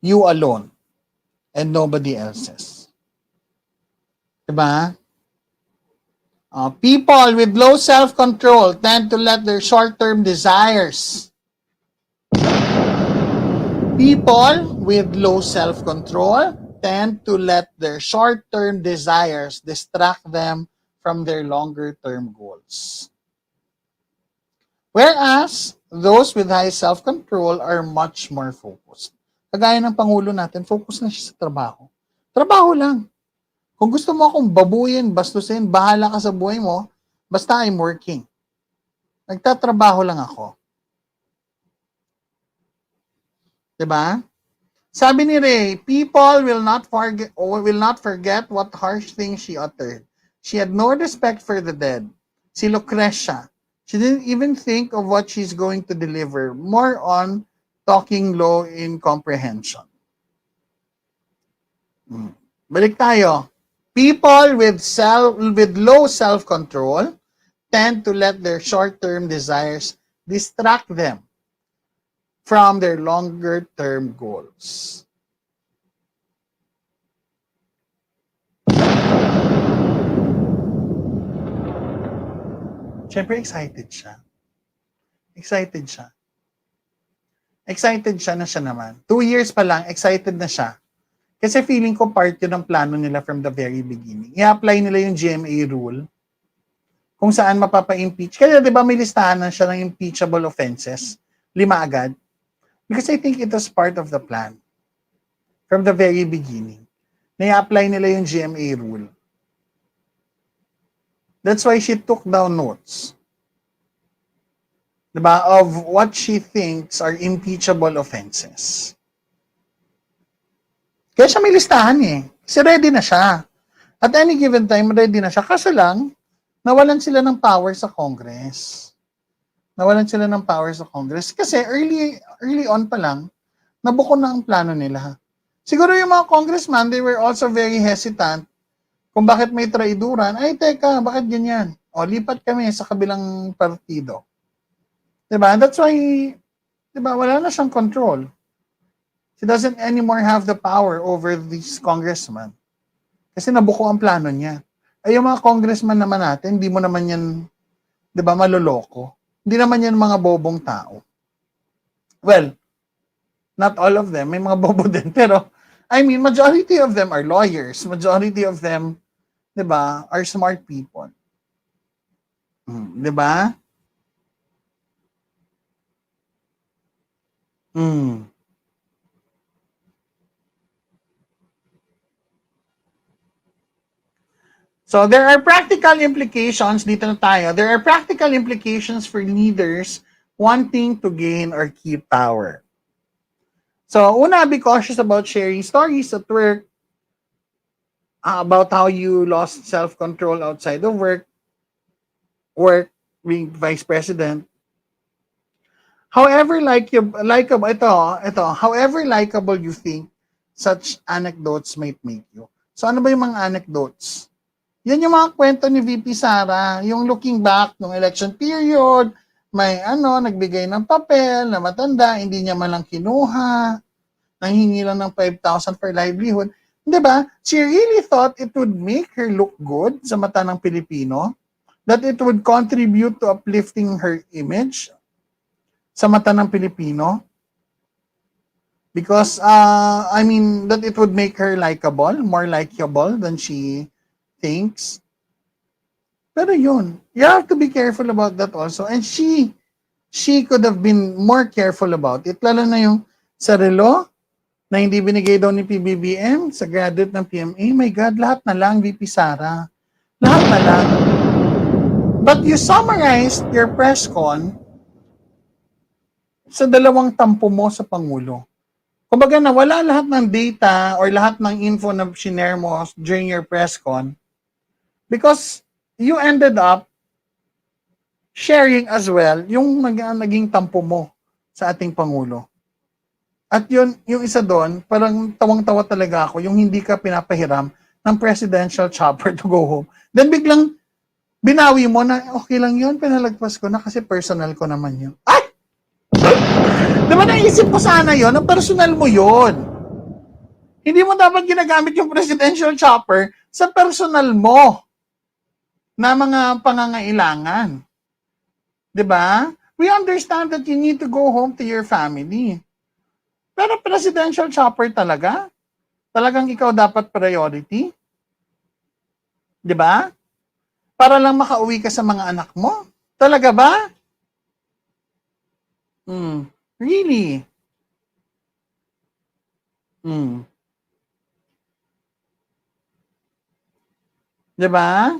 You alone and nobody else's. Diba? People with low self-control tend to let their short-term desires. People with low self-control tend to let their short-term desires distract them from their longer-term goals. Whereas, those with high self-control are much more focused. Kagaya ng Pangulo natin, focus na siya sa trabaho. Trabaho lang. Kung gusto mo akong babuyin, bastusin, bahala ka sa buhay mo, basta I'm working. Nagtatrabaho lang ako. Diba? Sabi ni Ray, people will not forget what harsh things she uttered. She had no respect for the dead. Si Lucrecia, she didn't even think of what she's going to deliver. More on talking low in comprehension. Balik tayo. People with low self-control tend to let their short-term desires distract them from their longer-term goals. Siyempre, excited siya. Excited siya na siya naman. 2 years pa lang, excited na siya. Kasi feeling ko part yun ng plano nila from the very beginning. I-apply nila yung GMA rule kung saan mapapa-impeach. Kaya di ba may listahan na siya ng impeachable offenses? 5 agad. Because I think it was part of the plan from the very beginning. Na-apply nila yung GMA rule. That's why she took down notes. Diba? Of what she thinks are impeachable offenses. Kaya siya may listahan eh. Kasi ready na siya. At any given time, ready na siya. Kaso lang, nawalan sila ng power sa Congress. Kasi early on pa lang, nabuko na ang plano nila. Siguro yung mga congressman, they were also very hesitant kung bakit may traiduran. Ay, teka, bakit ganyan? O, lipat kami sa kabilang partido. Diba? That's why, diba, wala na siyang control. She doesn't anymore have the power over these congressmen. Kasi nabuko ang plano niya. Ay, yung mga congressman naman natin, hindi mo naman yan, diba, maloloko. Hindi naman yan mga bobong tao. Well, not all of them. May mga bobo din. Pero, I mean, majority of them are lawyers. Majority of them, di ba, are smart people. Di ba? So, there are practical implications, dito na tayo, there are practical implications for leaders wanting to gain or keep power. So, una, be cautious about sharing stories at work, about how you lost self-control outside of work, being vice president. However however likable you think such anecdotes might make you. So, ano ba yung mga anecdotes? Yan yung mga kwento ni VP Sara, yung looking back ng election period, may nagbigay ng papel na matanda, hindi niya man lang kinuha, nanghingi lang ng 5,000 for livelihood. Di ba? She really thought it would make her look good sa mata ng Pilipino, that it would contribute to uplifting her image sa mata ng Pilipino. Because, that it would make her likable, more likable than she thinks. Pero yun, you have to be careful about that also. And she could have been more careful about it. Lalo na yung sa relo na hindi binigay daw ni PBBM sa graduate ng PMA. My God, lahat na lang, VP Sara. Lahat na lang. But you summarized your press con sa 2 tampo mo sa Pangulo. Kumbaga nawala lahat ng data or lahat ng info na shinare mo during your press con because you ended up sharing as well yung naging tampo mo sa ating Pangulo. At yun, yung isa doon, parang tawang-tawa talaga ako, yung hindi ka pinapahiram ng presidential chopper to go home. Then biglang binawi mo na, okay lang yun, pinalagpas ko na kasi personal ko naman yun. Ay! Diba naisip ko sana yun, ang personal mo yun. Hindi mo dapat ginagamit yung presidential chopper sa personal mo na mga pangangailangan. Diba? We understand that you need to go home to your family. Pero presidential chopper talaga? Talagang ikaw dapat priority? 'Di ba? Para lang makauwi ka sa mga anak mo? Talaga ba? Really? 'Di ba?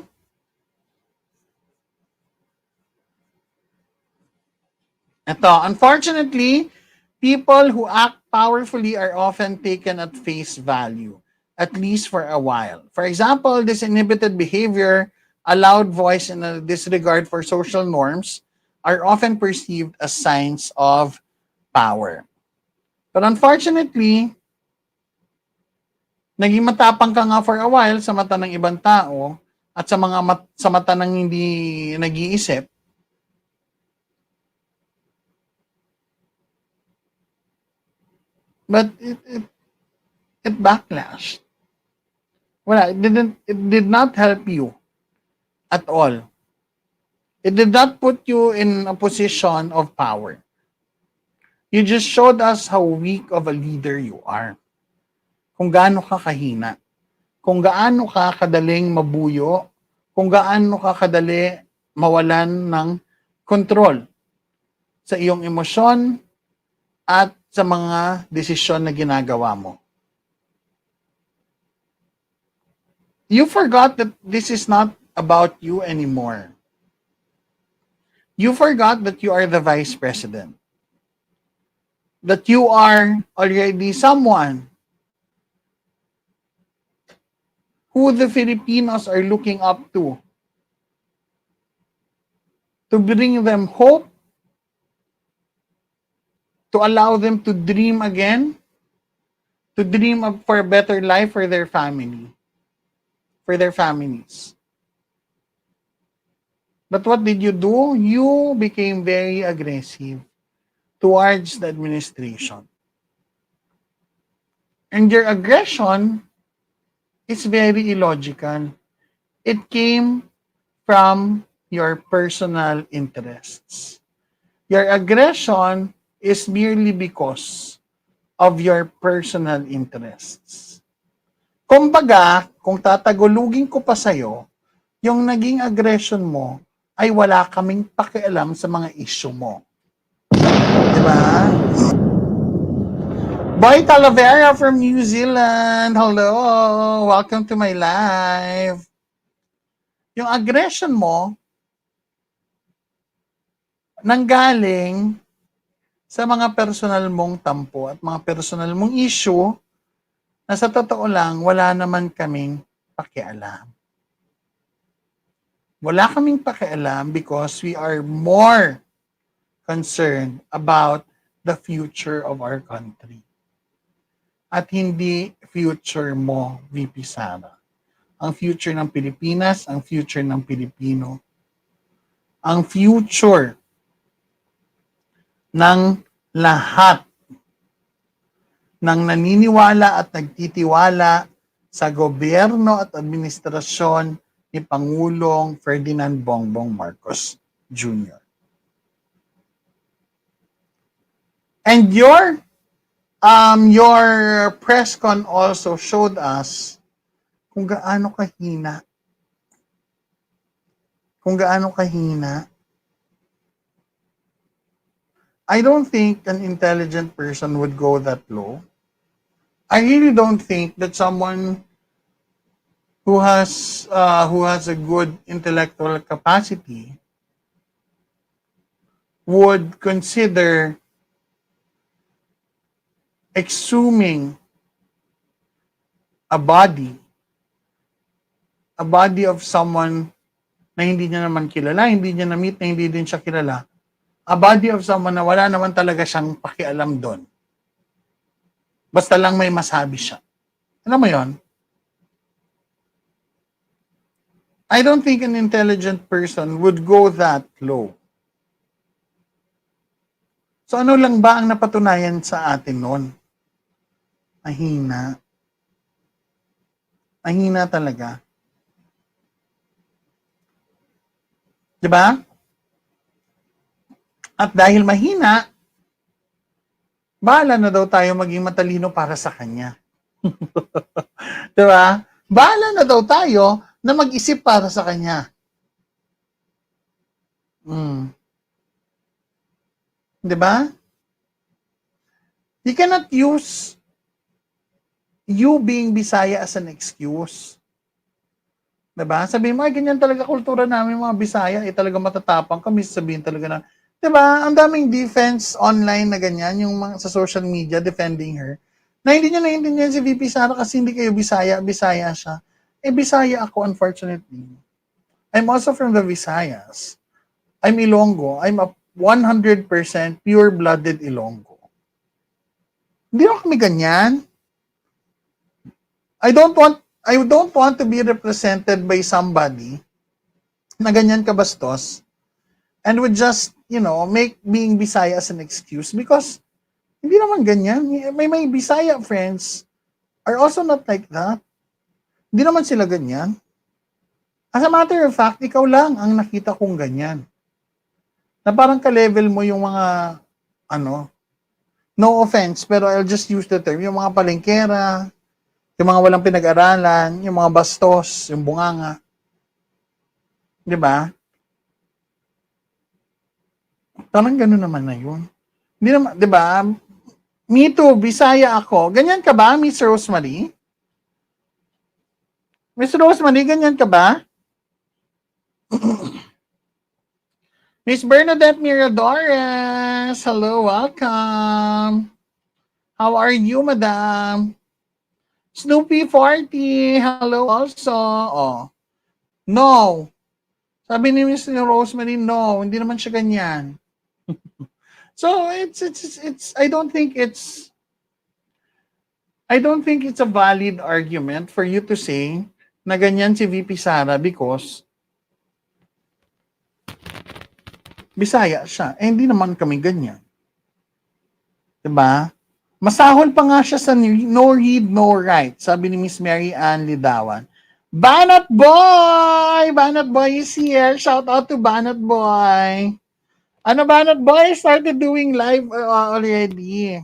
Ito, unfortunately, people who act powerfully are often taken at face value, at least for a while. For example, this inhibited behavior, a loud voice, and a disregard for social norms are often perceived as signs of power. But unfortunately, naging matapang ka nga for a while sa mata ng ibang tao at sa mata ng hindi nag-iisip. But it backlashed. Wala, it did not help you at all. It did not put you in a position of power. You just showed us how weak of a leader you are. Kung gaano ka kahina. Kung gaano ka kadaling mabuyo. Kung gaano ka kadali mawalan ng kontrol sa iyong emosyon at sa mga desisyon na ginagawa mo. You forgot that this is not about you anymore. You forgot that you are the vice president. That you are already someone who the Filipinos are looking up to bring them hope, to allow them to dream again, to dream for a better life for their family, for their families. But what did you do? You became very aggressive towards the administration. And your aggression is very illogical. It came from your personal interests. Your aggression is merely because of your personal interests. Kumbaga, kung tatagulugin ko pa sa'yo, yung naging aggression mo ay wala kaming pakialam sa mga issue mo. Diba? Boy Talavera from New Zealand, hello! Welcome to my live. Yung aggression mo, nanggaling sa mga personal mong tampo at mga personal mong issue na sa totoo lang, wala naman kaming pakialam. Wala kaming pakialam because we are more concerned about the future of our country. At hindi future mo, VP Sara. Ang future ng Pilipinas, ang future ng Pilipino, ang future ng lahat ng naniniwala at nagtitiwala sa gobyerno at administrasyon ni Pangulong Ferdinand Bongbong Marcos Jr. And your press con also showed us kung gaano kahina. Kung gaano kahina. I don't think an intelligent person would go that low. I really don't think that someone who has a good intellectual capacity would consider exhuming a body of someone na hindi niya naman kilala, hindi niya na-meet, na hindi din siya kilala, a body of someone na wala naman talaga siyang pakialam doon. Basta lang may masabi siya. Alam mo yon? I don't think an intelligent person would go that low. So ano lang ba ang napatunayan sa atin noon? Mahina. Mahina talaga. Diba? At dahil mahina, bahala na daw tayo maging matalino para sa kanya. Diba? Bahala na daw tayo na mag-isip para sa kanya. Diba? You cannot use you being Bisaya as an excuse. Diba? Sabihin mo, ay, ganyan talaga kultura namin mga Bisaya, talaga matatapang kami, sabihin talaga na, diba? Ang daming defense online na ganyan, yung mga sa social media defending her, na hindi nyo naiintindihan si VP Sara kasi hindi kayo Bisaya, Bisaya siya. Bisaya ako, unfortunately. I'm also from the Visayas. I'm Ilonggo. I'm a 100% pure-blooded Ilonggo. Hindi naman kami ganyan. I don't want to be represented by somebody na ganyan kabastos and would just, make being Bisaya as an excuse because hindi naman ganyan. May Bisaya friends are also not like that. Hindi naman sila ganyan. As a matter of fact, ikaw lang ang nakita kong ganyan. Na parang ka-level mo yung mga, no offense, pero I'll just use the term, yung mga palengkera, yung mga walang pinag-aralan, yung mga bastos, yung bunganga. Di ba? Parang gano'n naman na yun. Hindi naman, di ba? Me too, Bisaya ako. Ganyan ka ba, Miss Rosemary? Miss Rosemary, ganyan ka ba? Miss Bernadette Miradores, hello, welcome. How are you, madam? Snoopy 40, hello also. Oh. No. Sabi ni Miss Rosemary, no, hindi naman siya ganyan. So it's I don't think it's a valid argument for you to say na ganyan si VP Sara because Bisaya siya. Hindi naman kami ganyan. Diba? Masahol pa nga siya sa no read, no write. Sabi ni Miss Mary Ann Lidawan. Banat Boy! Banat Boy is here. Shout out to Banat Boy. Ano Banat Boy? Started doing live already.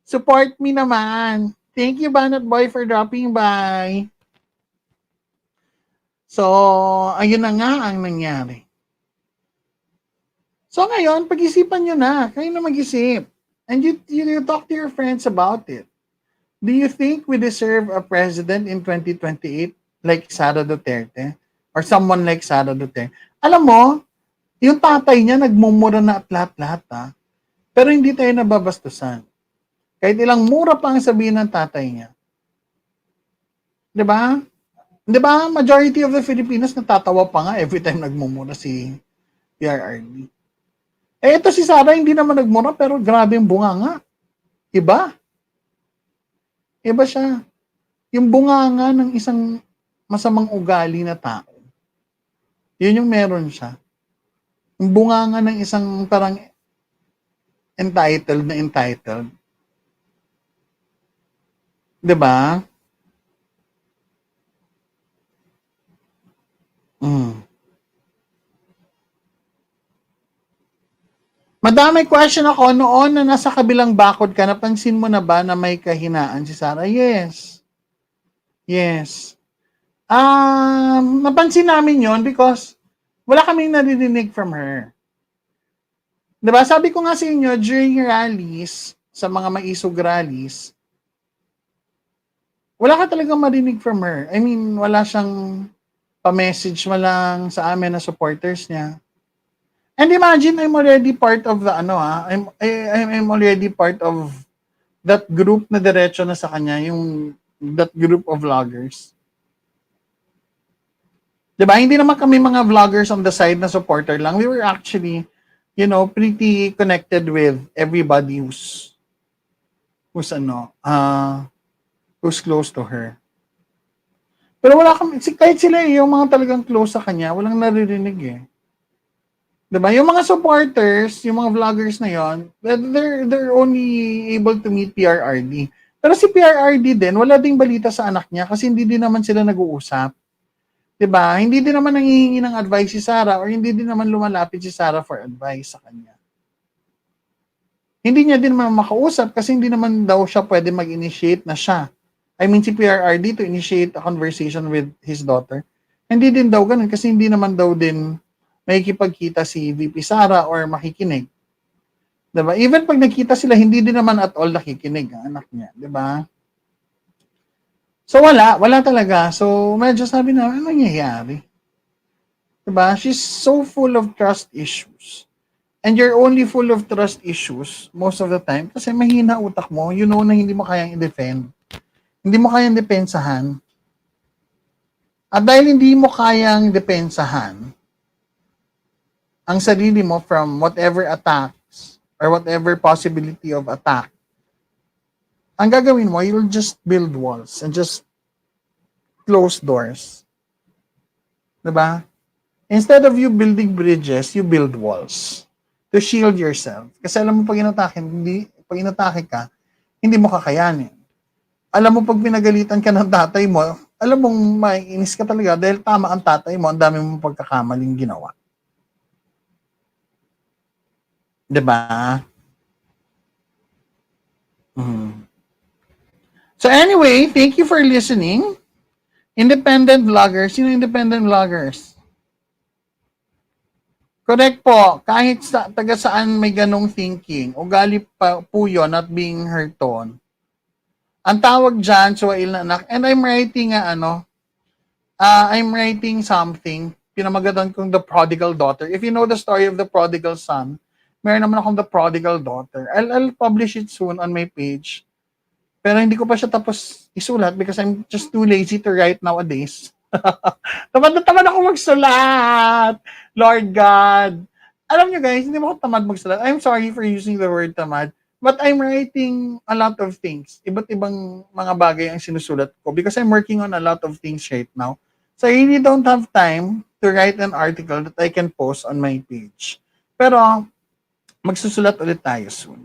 Support me naman. Thank you Banat Boy for dropping by. So, ayun na nga ang nangyari. So ngayon, pag-isipan nyo na. Kayo na mag-isip. And you talk to your friends about it. Do you think we deserve a president in 2028 like Sara Duterte? Or someone like Sara Duterte? Alam mo, yung tatay niya nagmumura na at lahat-lahat ha. Pero hindi tayo nababastusan. Kahit ilang mura pa ang sabihin ng tatay niya. Diba? Diba? Majority of the Filipinos natatawa pa nga every time nagmumura si PRRD. Ito si Sara hindi naman nagmura pero grabe yung bunganga. Iba. Iba siya. Yung bunganga ng isang masamang ugali na tao. Yun yung meron siya. Yung bunganga ng isang parang entitled. Diba? Madami question ako noon na nasa kabilang bakod ka, napansin mo na ba na may kahinaan si Sara? Yes. Napansin namin yon because wala kaming narinig from her. Diba? Sabi ko nga sa inyo, during rallies, sa mga maisog rallies, wala ka talagang marinig from her. I mean, wala siyang pa-message mo lang sa amin na supporters niya. And imagine, I'm already part of the, I'm already part of that group na diretso na sa kanya, that group of vloggers. Diba? Hindi naman kami mga vloggers on the side na supporter lang. We were actually, pretty connected with everybody who's who's close to her. Pero wala kami, kahit sila yung mga talagang close sa kanya, walang naririnig eh. Diba? Yung mga supporters, yung mga vloggers na yon, they're only able to meet PRRD. Pero si PRRD din, wala ding balita sa anak niya kasi hindi din naman sila nag-uusap. Diba? Hindi din naman nangihingi ng advice si Sarah or hindi din naman lumalapit si Sarah for advice sa kanya. Hindi niya din naman makausap kasi hindi naman daw siya pwede mag-initiate na siya. I mean, si PRRD to initiate a conversation with his daughter. Hindi din daw ganun kasi hindi naman daw din makikipagkita si VP Sara or makikinig. Diba? Even pag nagkita sila, hindi din naman at all nakikinig ang anak niya. Diba? So wala talaga. So medyo sabi na, ano nangyayari? Diba? She's so full of trust issues. And you're only full of trust issues most of the time kasi mahina utak mo. You know na hindi mo kayang i-defend. Hindi mo kayang depensahan. At dahil hindi mo kayang depensahan ang sarili mo from whatever attacks or whatever possibility of attack, ang gagawin mo, you'll just build walls and just close doors. Diba? Instead of you building bridges, you build walls to shield yourself. Kasi alam mo, pag inatake ka, hindi mo kakayanin. Alam mo, pag pinagalitan ka ng tatay mo, alam mong maiinis ka talaga dahil tama ang tatay mo, ang dami mong pagkakamaling ginawa. Diba? So anyway, thank you for listening. Independent vloggers. Sino independent vloggers? Correct po. Kahit sa taga saan may ganong thinking, ugali pa po yun, not being hurt on. Ang tawag dyan, suwail na anak, and I'm writing I'm writing something, pinamagatan kong The Prodigal Daughter. If you know the story of the prodigal son, meron naman akong The Prodigal Daughter. I'll publish it soon on my page. Pero hindi ko pa siya tapos isulat because I'm just too lazy to write nowadays. Tamad na tamad ako magsulat. Lord God. Alam nyo guys, hindi mo ako tamad magsulat. I'm sorry for using the word tamad. But I'm writing a lot of things. Iba't ibang mga bagay ang sinusulat ko because I'm working on a lot of things right now. So I really don't have time to write an article that I can post on my page. Pero magsusulat ulit tayo soon.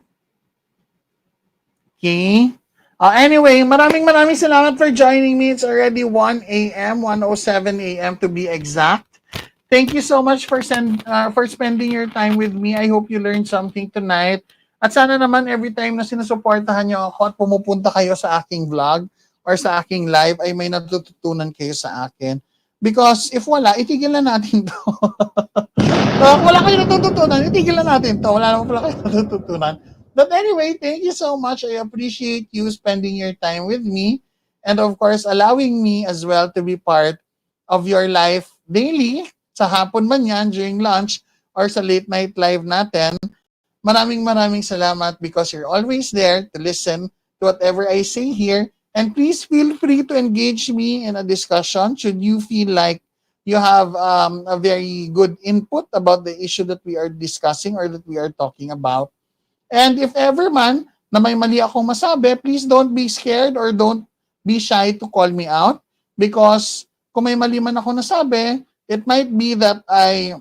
Okay? Anyway, maraming salamat for joining me. It's already 1 a.m., 1:07 a.m. to be exact. Thank you so much for spending your time with me. I hope you learned something tonight. At sana naman every time na sinusuportahan niyo ako at pumupunta kayo sa aking vlog or sa aking live ay may natututunan kayo sa akin. Because if wala, itigil na natin to. Wala kayo natututunan, itigil na natin to. Wala naman pala kayo natututunan. But anyway, thank you so much. I appreciate you spending your time with me and of course allowing me as well to be part of your life daily, sa hapon man yan, during lunch, or sa late night live natin. Maraming salamat because you're always there to listen to whatever I say here. And please feel free to engage me in a discussion should you feel like you have a very good input about the issue that we are discussing or that we are talking about. And if ever man na may mali akong masabi, please don't be scared or don't be shy to call me out because kung may mali man ako nasabi, it might be that I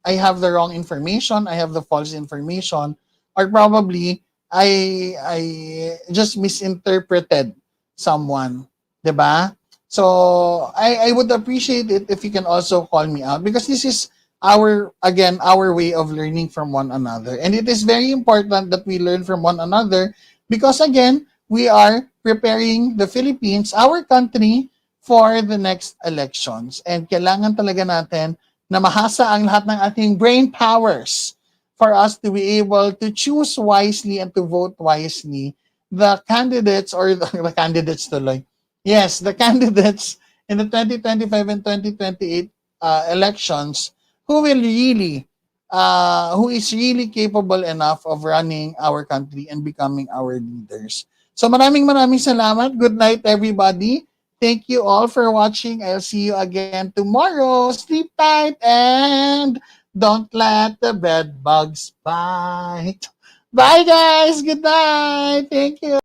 have the wrong information, I have the false information, or probably I just misinterpreted someone, diba? So I would appreciate it if you can also call me out because this is our way of learning from one another. And it is very important that we learn from one another because again, we are preparing the Philippines, our country, for the next elections. And kailangan talaga natin na mahasa ang lahat ng ating brain powers for us to be able to choose wisely and to vote wisely the candidates or the candidates tuloy. Yes, the candidates in the 2025 and 2028 elections who is really capable enough of running our country and becoming our leaders. So maraming salamat. Good night, everybody. Thank you all for watching. I'll see you again tomorrow. Sleep tight and don't let the bed bugs bite. Bye, guys. Good night. Thank you.